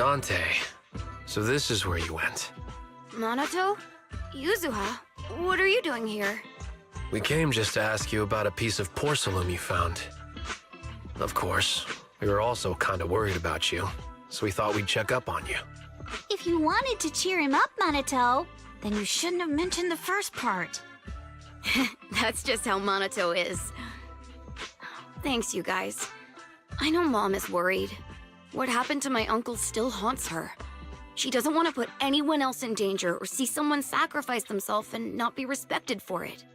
Dante. So this is where you went. Minato? Yuzuha? What are you doing here? We came just to ask you about a piece of porcelain you found. Of course, we were also kinda worried about you, so we thought we'd check up on you. If you wanted to cheer him up, Minato, then you shouldn't have mentioned the first part. That's just how Minato is. Thanks, you guys. I know Mom is worried. What happened to my uncle still haunts her. She doesn't want to put anyone else in danger or see someone sacrifice themselves and not be respected for it.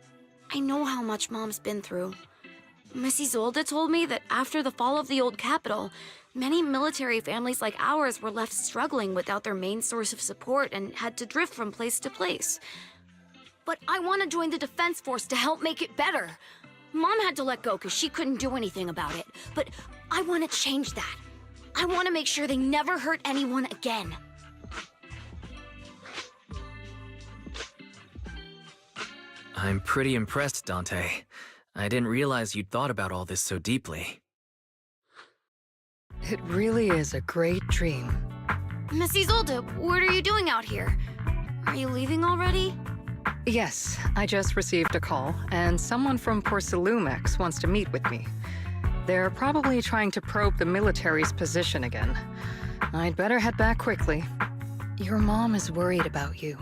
I know how much Mom's been through. Miss Isolde told me that after the fall of the old capital, many military families like ours were left struggling without their main source of support and had to drift from place to place. But I want to join the defense force to help make it better. Mom had to let go because she couldn't do anything about it, but I want to change that. I want to make sure they never hurt anyone again. I'm pretty impressed, Dante. I didn't realize you'd thought about all this so deeply. It really is a great dream. Miss Isolde, what are you doing out here? Are you leaving already? Yes, I just received a call, and someone from Porcelumex wants to meet with me. They're probably trying to probe the military's position again. I'd better head back quickly. Your mom is worried about you.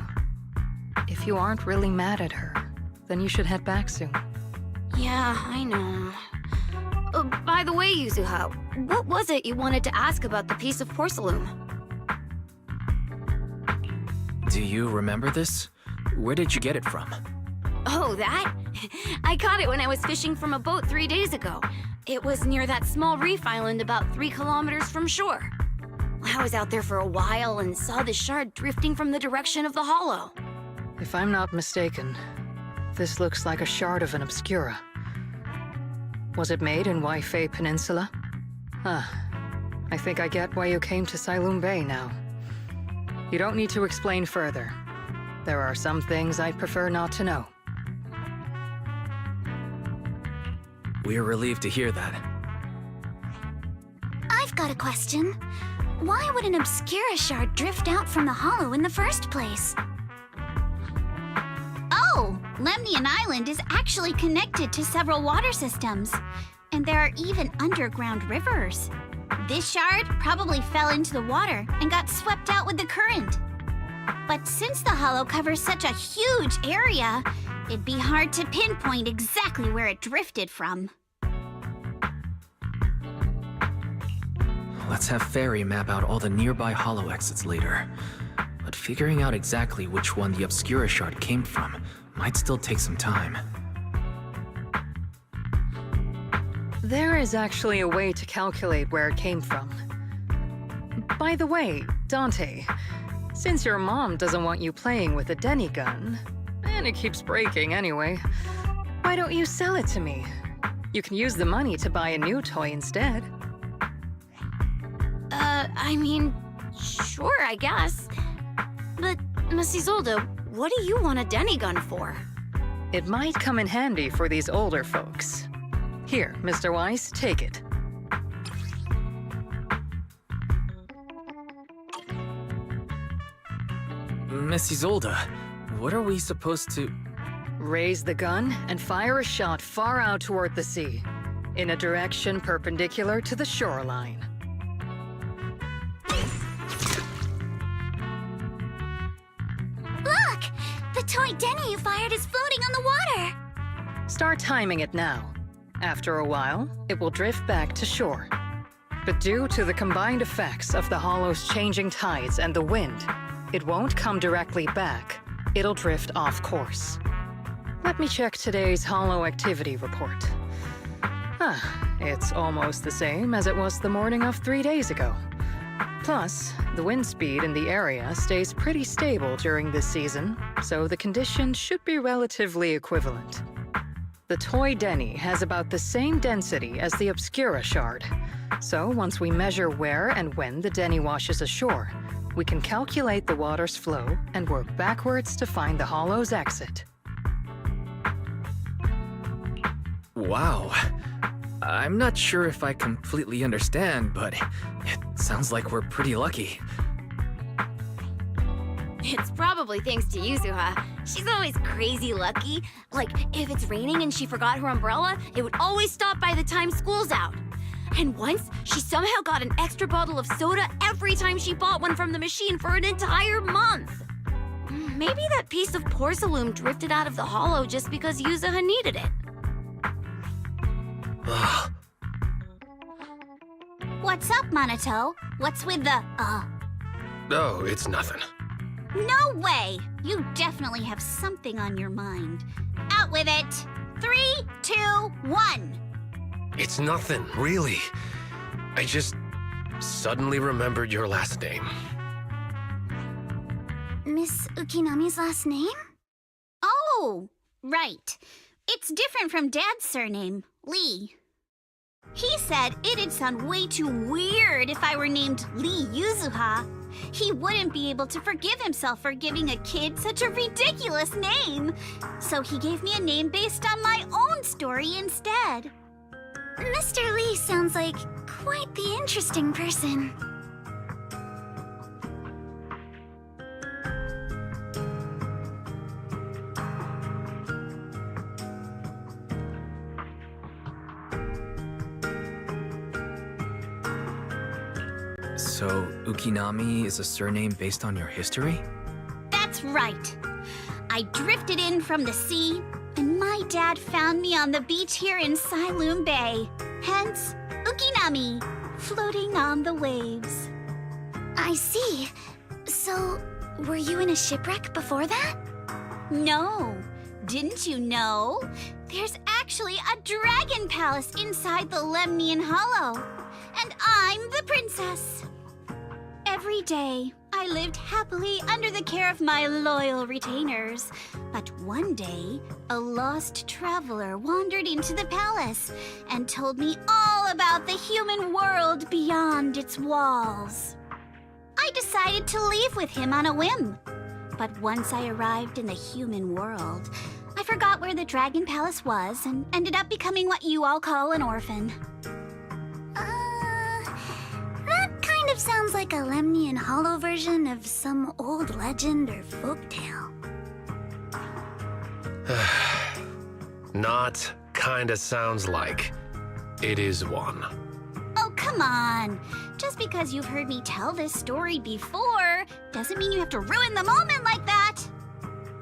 If you aren't really mad at her, then you should head back soon. Yeah, I know. By the way, Yuzuha, what was it you wanted to ask about the piece of porcelain? Do you remember this? Where did you get it from? Oh, that? I caught it when I was fishing from a boat 3 days ago. It was near that small reef island about 3 kilometers from shore. I was out there for a while and saw the shard drifting from the direction of the hollow. If I'm not mistaken, this looks like a shard of an Obscura. Was it made in Waifei Peninsula? I think I get why you came to Sylum Bay now. You don't need to explain further. There are some things I'd prefer not to know. We're relieved to hear that. I've got a question. Why would an Obscura shard drift out from the hollow in the first place? Oh, Lemnian Island is actually connected to several water systems, and there are even underground rivers. This shard probably fell into the water and got swept out with the current. But since the hollow covers such a huge area, it'd be hard to pinpoint exactly where it drifted from. Let's have Fairy map out all the nearby hollow exits later. But figuring out exactly which one the Obscura shard came from might still take some time. There is actually a way to calculate where it came from. By the way, Dante, since your mom doesn't want you playing with a Denny gun, and it keeps breaking anyway, why don't you sell it to me? You can use the money to buy a new toy instead. I mean, sure, I guess. But, Miss Isolde, what do you want a Denny gun for? It might come in handy for these older folks. Here, Mr. Weiss, take it. Miss Isolde, what are we supposed to... Raise the gun and fire a shot far out toward the sea, in a direction perpendicular to the shoreline. Look! The toy Denny you fired is floating on the water! Start timing it now. After a while, it will drift back to shore. But due to the combined effects of the hollow's changing tides and the wind, it won't come directly back. It'll drift off course. Let me check today's hollow activity report. It's almost the same as it was the morning of 3 days ago. Plus, the wind speed in the area stays pretty stable during this season, so the conditions should be relatively equivalent. The toy Denny has about the same density as the Obscura shard, so once we measure where and when the Denny washes ashore, we can calculate the water's flow and work backwards to find the hollow's exit. Wow. I'm not sure if I completely understand, but it sounds like we're pretty lucky. It's probably thanks to Yuzuha. She's always crazy lucky. Like, if it's raining and she forgot her umbrella, it would always stop by the time school's out. And once, she somehow got an extra bottle of soda every time she bought one from the machine for an entire month. Maybe that piece of porcelain drifted out of the hollow just because Yuzuha needed it. Ugh. What's up, Monato? What's with the, Oh, it's nothing. No way! You definitely have something on your mind. Out with it! 3, 2, 1! It's nothing, really. I just suddenly remembered your last name. Miss Ukinami's last name? Oh, right. It's different from Dad's surname, Lee. He said it'd sound way too weird if I were named Lee Yuzuha. He wouldn't be able to forgive himself for giving a kid such a ridiculous name. So he gave me a name based on my own story instead. Mr. Lee sounds like quite the interesting person. So, Ukinami is a surname based on your history? That's right. I drifted in from the sea, and my dad found me on the beach here in Sailoon Bay. Hence, Ukinami, floating on the waves. I see. So, were you in a shipwreck before that? No. Didn't you know? There's actually a dragon palace inside the Lemnian Hollow. And I'm the princess. Every day, I lived happily under the care of my loyal retainers. But one day, a lost traveler wandered into the palace and told me all about the human world beyond its walls. I decided to leave with him on a whim. But once I arrived in the human world, I forgot where the Dragon Palace was and ended up becoming what you all call an orphan. That kind of sounds like a Lemnian Hollow version of some old legend or folktale. Not kinda sounds like. It is one. Oh, come on. Just because you've heard me tell this story before doesn't mean you have to ruin the moment like that.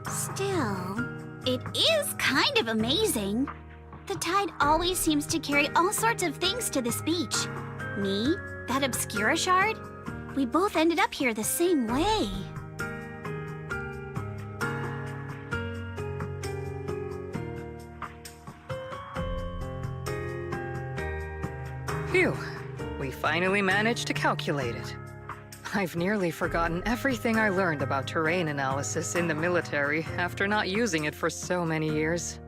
Still, it is kind of amazing. The tide always seems to carry all sorts of things to this beach. Me, that Obscura shard, we both ended up here the same way. Phew. We finally managed to calculate it. I've nearly forgotten everything I learned about terrain analysis in the military after not using it for so many years.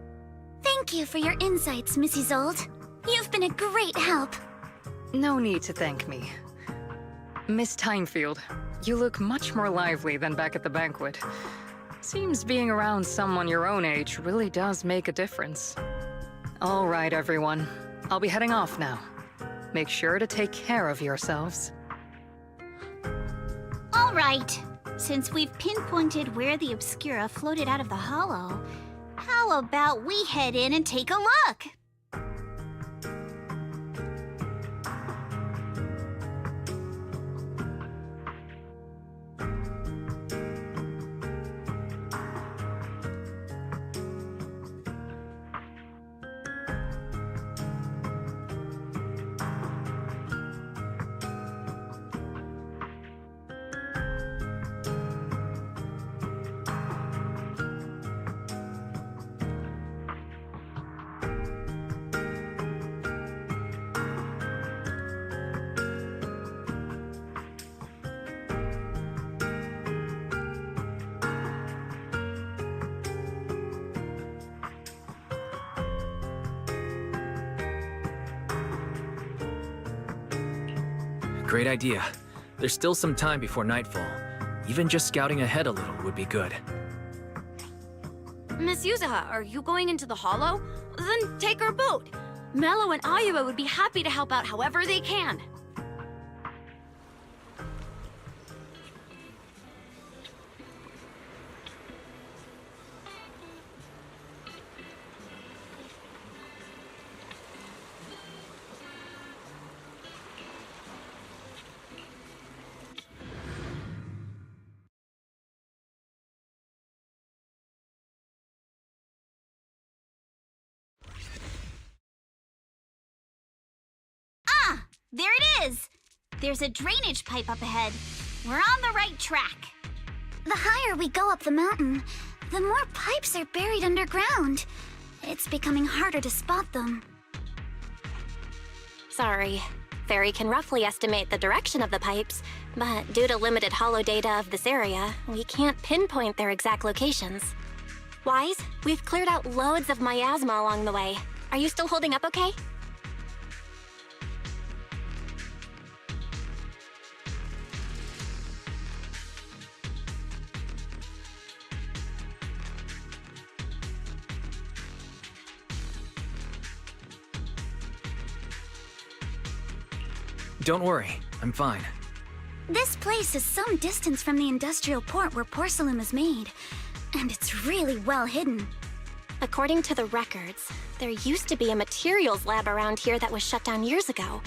Thank you for your insights, Mrs. Old. You've been a great help. No need to thank me. Miss Timefield, you look much more lively than back at the banquet. Seems being around someone your own age really does make a difference. All right, everyone. I'll be heading off now. Make sure to take care of yourselves. All right. Since we've pinpointed where the Obscura floated out of the hollow, how about we head in and take a look? Great idea. There's still some time before nightfall. Even just scouting ahead a little would be good. Miss Yuzuha, are you going into the hollow? Then take our boat. Mello and Ayuba would be happy to help out however they can. There it is! There's a drainage pipe up ahead. We're on the right track. The higher we go up the mountain, the more pipes are buried underground. It's becoming harder to spot them. Sorry. Fairy can roughly estimate the direction of the pipes, but due to limited holo data of this area, we can't pinpoint their exact locations. Wise, we've cleared out loads of miasma along the way. Are you still holding up okay? Don't worry, I'm fine. This place is some distance from the industrial port where porcelain is made, and it's really well hidden. According to the records, there used to be a materials lab around here that was shut down years ago.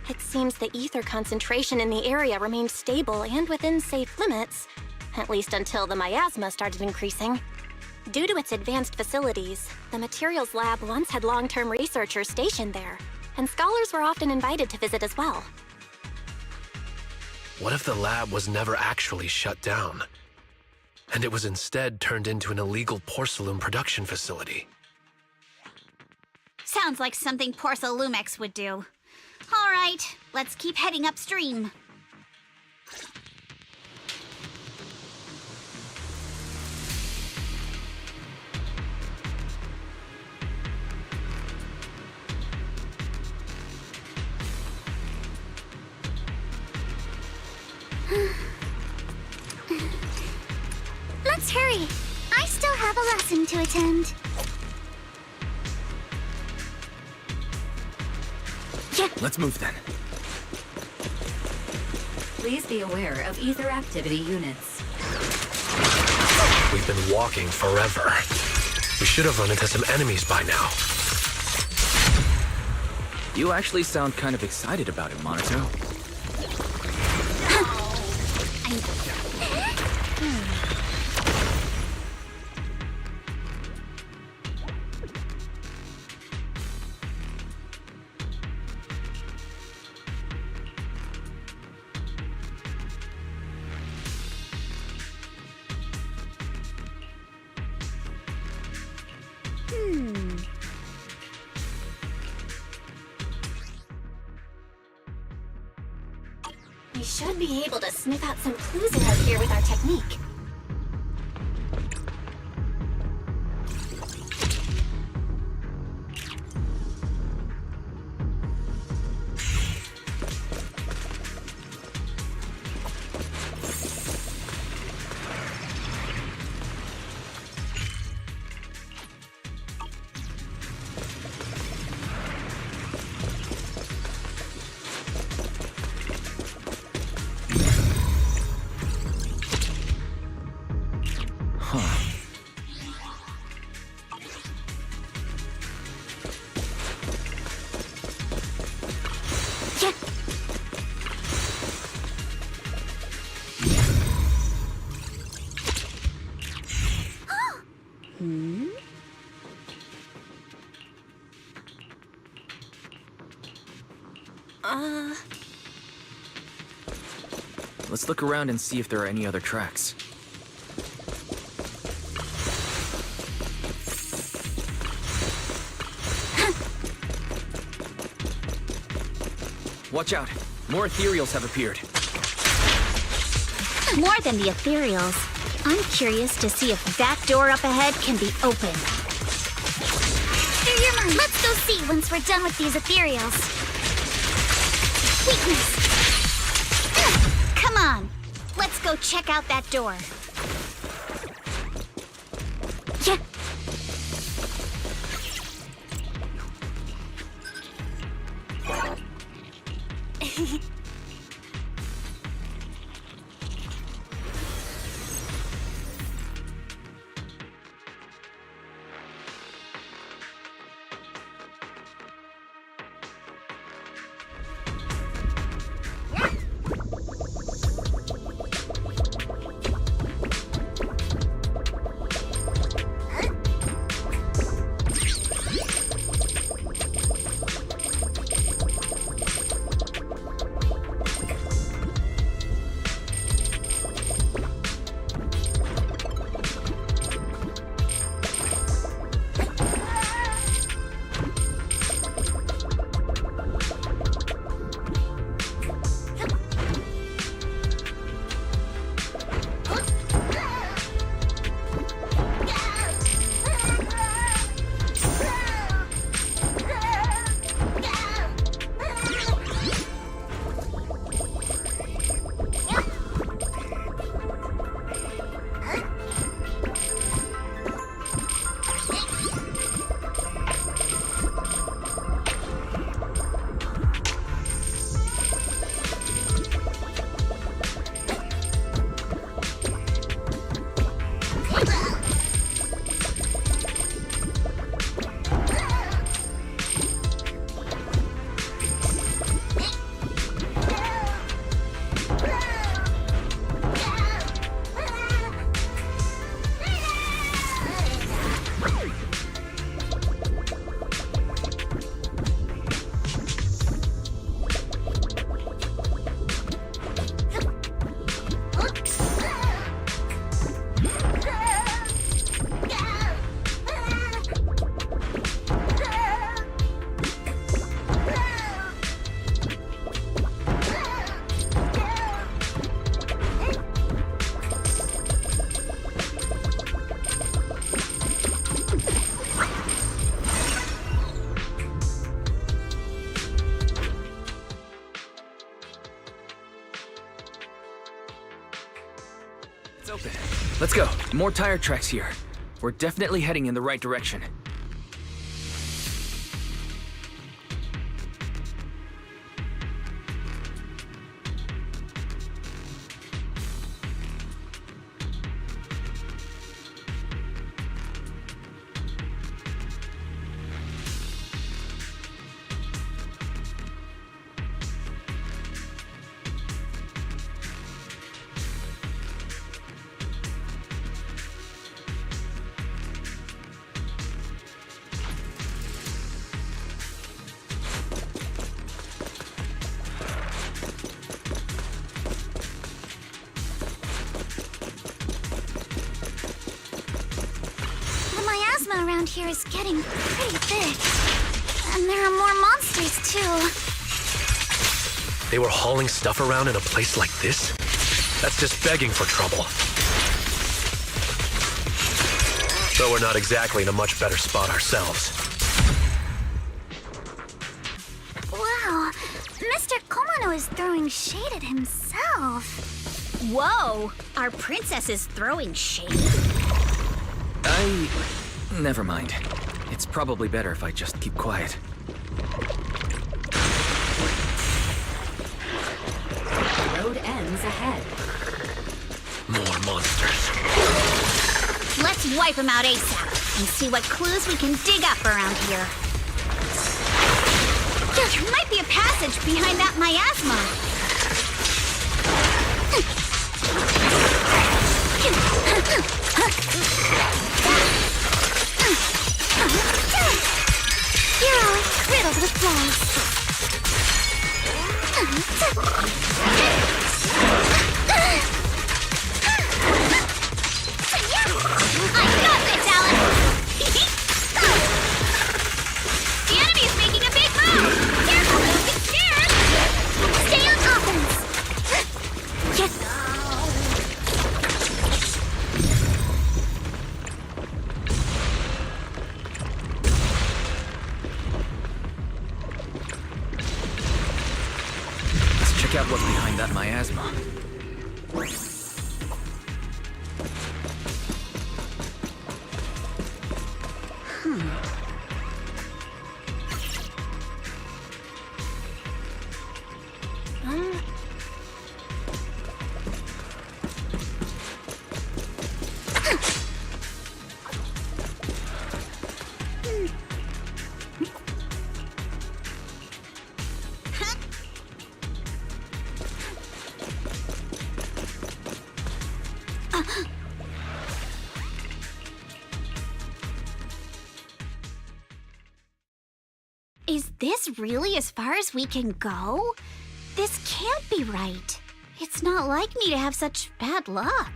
It seems the ether concentration in the area remained stable and within safe limits, at least until the miasma started increasing. Due to its advanced facilities, the materials lab once had long-term researchers stationed there, and scholars were often invited to visit as well. What if the lab was never actually shut down, and it was instead turned into an illegal porcelain production facility? Sounds like something Porcelumex would do. All right, let's keep heading upstream. Let's hurry. I still have a lesson to attend. Let's move then. Please be aware of ether activity units. We've been walking forever. We should have run into some enemies by now. You actually sound kind of excited about it, Monato. We should be able to sniff out some clues around here with our technique. Let's look around and see if there are any other tracks. Watch out! More ethereals have appeared. More than the ethereals. I'm curious to see if that door up ahead can be opened. Clear your mind. Let's go see once we're done with these ethereals. Weakness. Come on. Let's go check out that door. It's open. Let's go. More tire tracks here. We're definitely heading in the right direction. The miasma around here is getting pretty thick. And there are more monsters, too. They were hauling stuff around in a place like this? That's just begging for trouble. Though we're not exactly in a much better spot ourselves. Wow, Mr. Komano is throwing shade at himself. Whoa, our princess is throwing shade? Never mind. It's probably better if I just keep quiet. The road ends ahead. More monsters. Let's wipe them out ASAP and see what clues we can dig up around here. There might be a passage behind that miasma. You're all riddled with flies. I got this, Alan! The enemy's making a big move! Careful, don't get scared! Stay on offense! Yes! Let's check out what's behind that miasma. Is this really as far as we can go? This can't be right. It's not like me to have such bad luck.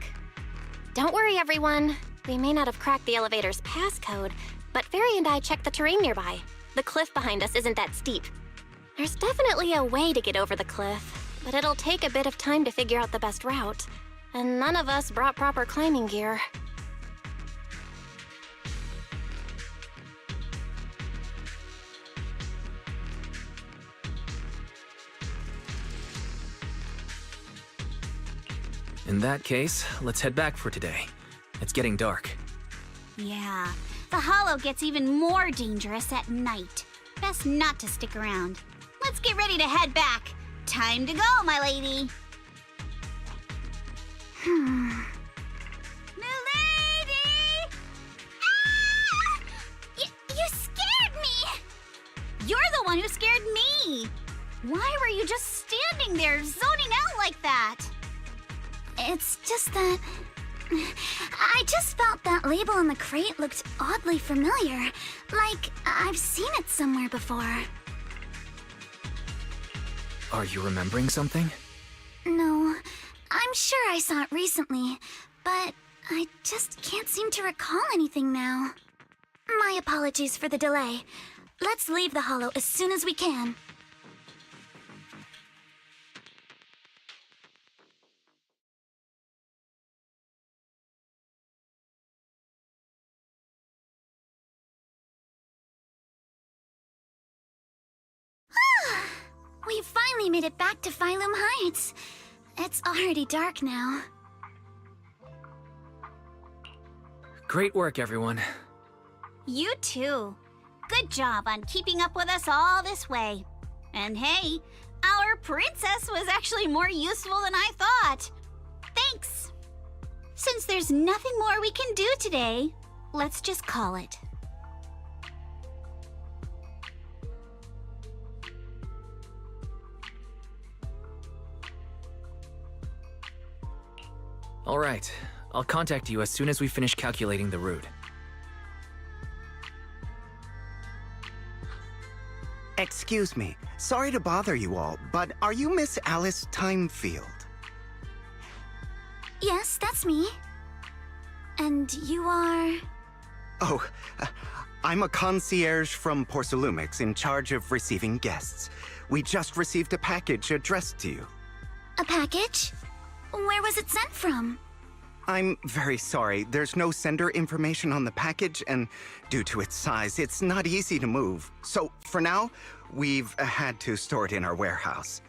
Don't worry, everyone. We may not have cracked the elevator's passcode, but Fairy and I checked the terrain nearby. The cliff behind us isn't that steep. There's definitely a way to get over the cliff, but it'll take a bit of time to figure out the best route. And none of us brought proper climbing gear. In that case, let's head back for today. It's getting dark. Yeah, the Hollow gets even more dangerous at night. Best not to stick around. Let's get ready to head back. Time to go, my lady. Milady! Ah! You scared me! You're the one who scared me! Why were you just standing there, zoning out like that? It's just that... I just felt that label on the crate looked oddly familiar. Like, I've seen it somewhere before. Are you remembering something? No, I'm sure I saw it recently, but I just can't seem to recall anything now. My apologies for the delay. Let's leave the Hollow as soon as we can. We finally made it back to Phylum Heights. It's already dark now. Great work, everyone. You too. Good job on keeping up with us all this way. And hey, our princess was actually more useful than I thought. Thanks. Since there's nothing more we can do today, let's just call it. All right, I'll contact you as soon as we finish calculating the route. Excuse me. Sorry to bother you all, but are you Miss Alice Timefield? Yes, that's me. And you are... Oh, I'm a concierge from Porcelumix in charge of receiving guests. We just received a package addressed to you. A package? Where was it sent from? I'm very sorry. There's no sender information on the package, and due to its size, it's not easy to move. So, for now, we've had to store it in our warehouse.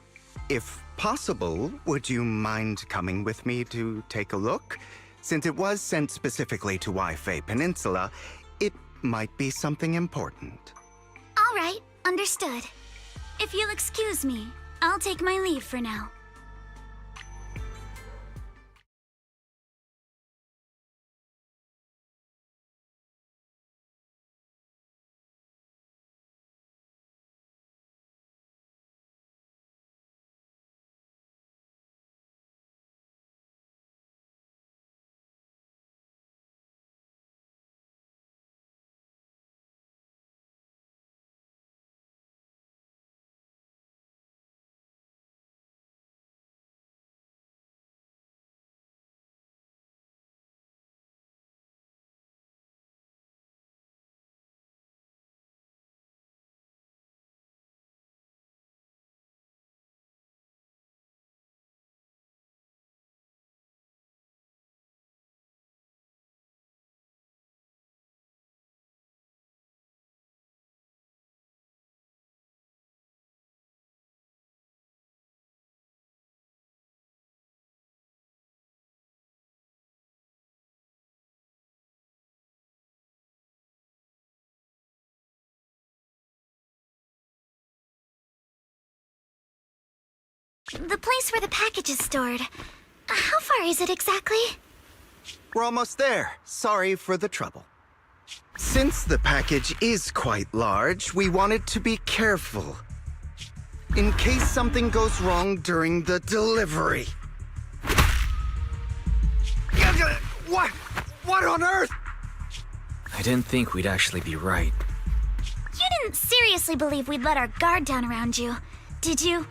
If possible, would you mind coming with me to take a look? Since it was sent specifically to Waifei Peninsula, it might be something important. All right, understood. If you'll excuse me, I'll take my leave for now. The place where the package is stored. How far is it exactly? We're almost there. Sorry for the trouble. Since the package is quite large, we wanted to be careful. In case something goes wrong during the delivery. What? What on earth? I didn't think we'd actually be right. You didn't seriously believe we'd let our guard down around you, did you?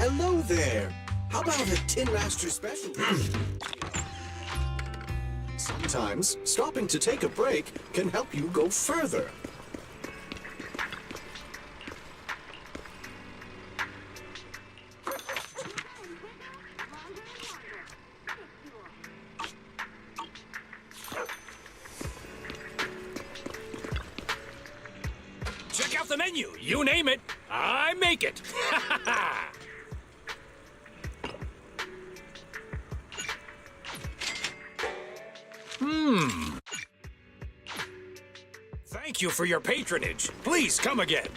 Hello there. How about a Tin Master special? Sometimes, stopping to take a break can help you go further. Check out the menu. You name it, I make it. Thank you for your patronage. Please come again.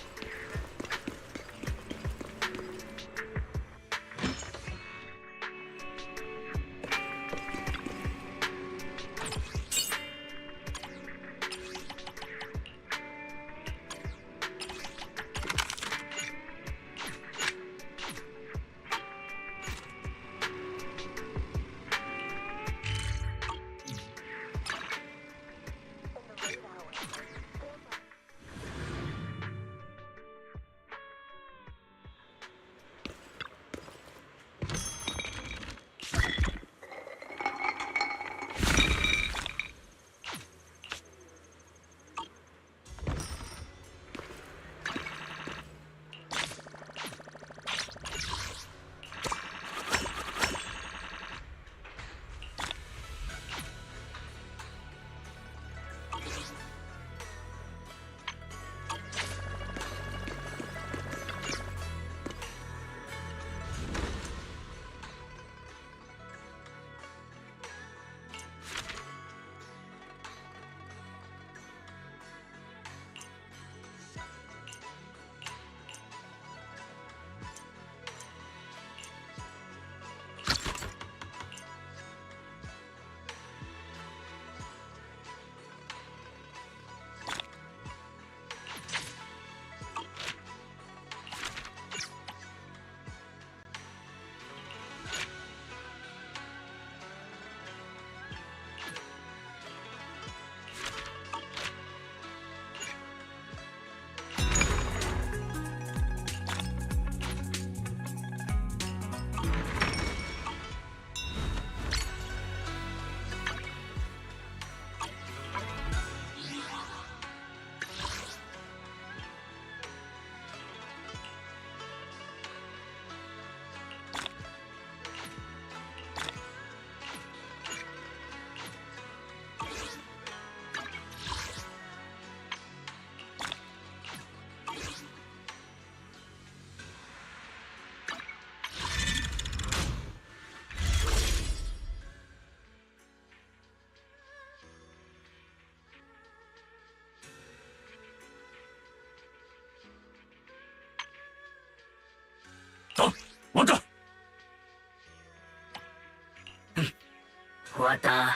Wata,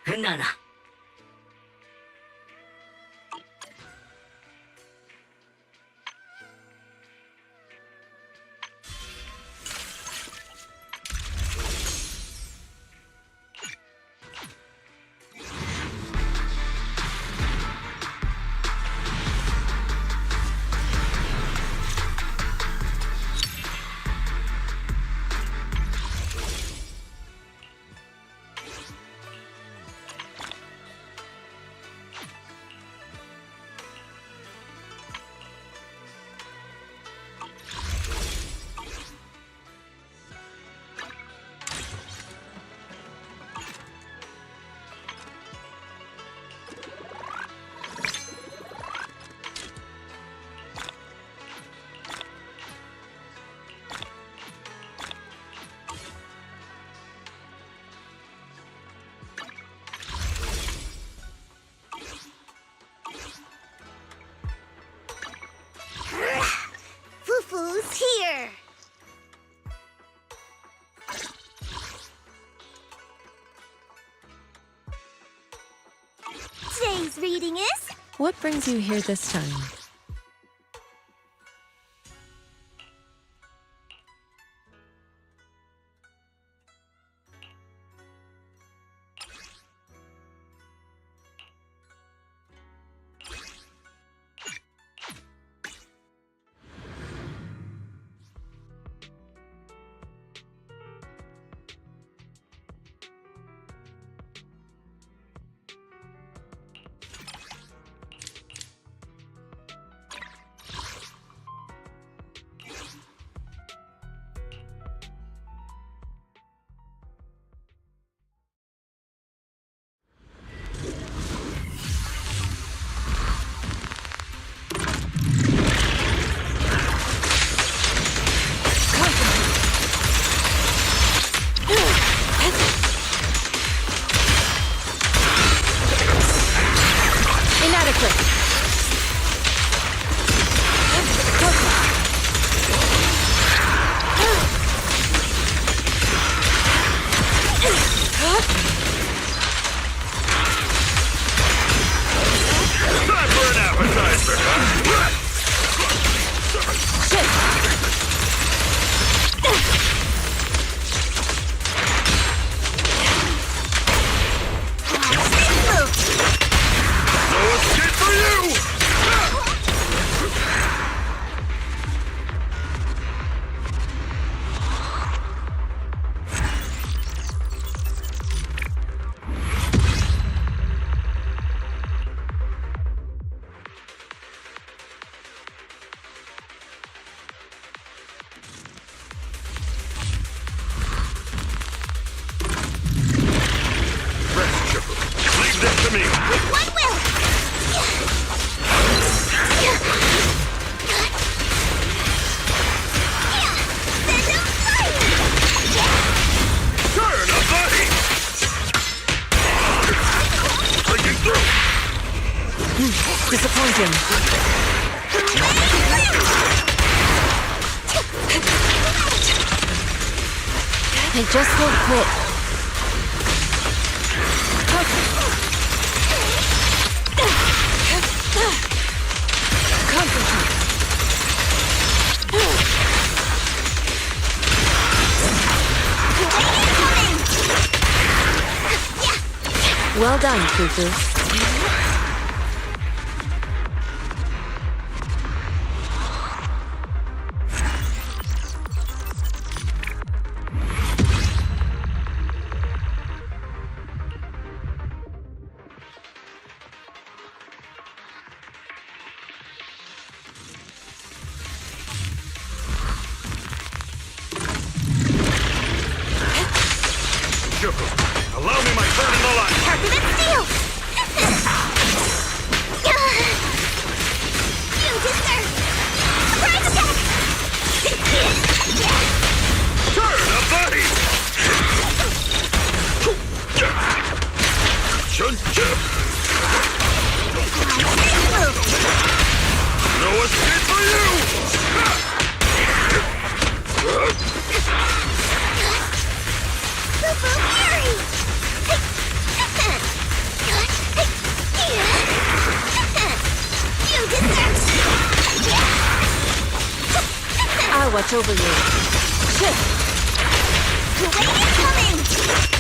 Nana. today's reading is... What brings you here this time? Disappointing. They just won't quit. Well done, Cuckoo. Allow me my turn in the line! Turbulent steel! You deserve... Surprise attack! Turn of body! No escape for you! I'll watch over you. Rain is coming!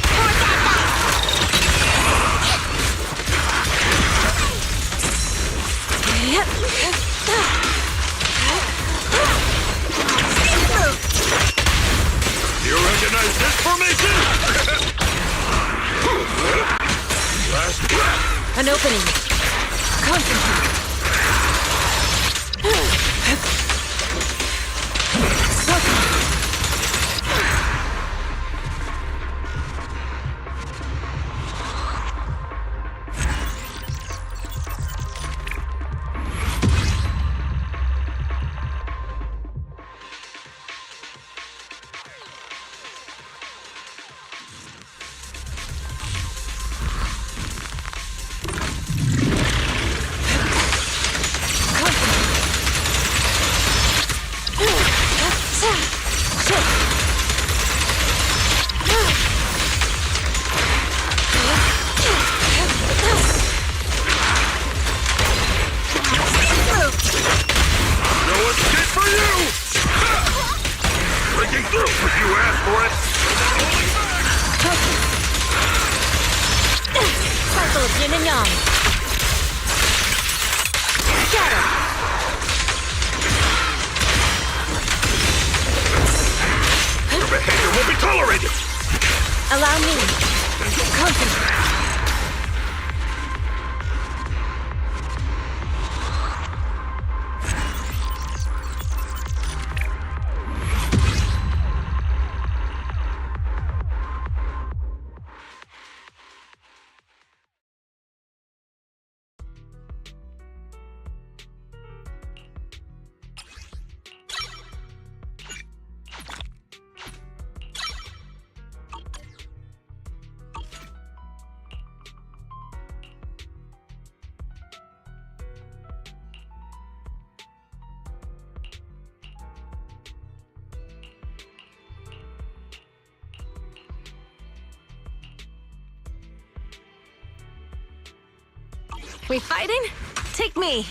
For that You recognize this formation? Last breath! An opening. Concentrate. Going on. Shatter. Your behavior won't be tolerated! Allow me. Concentrate. We fighting? Take me.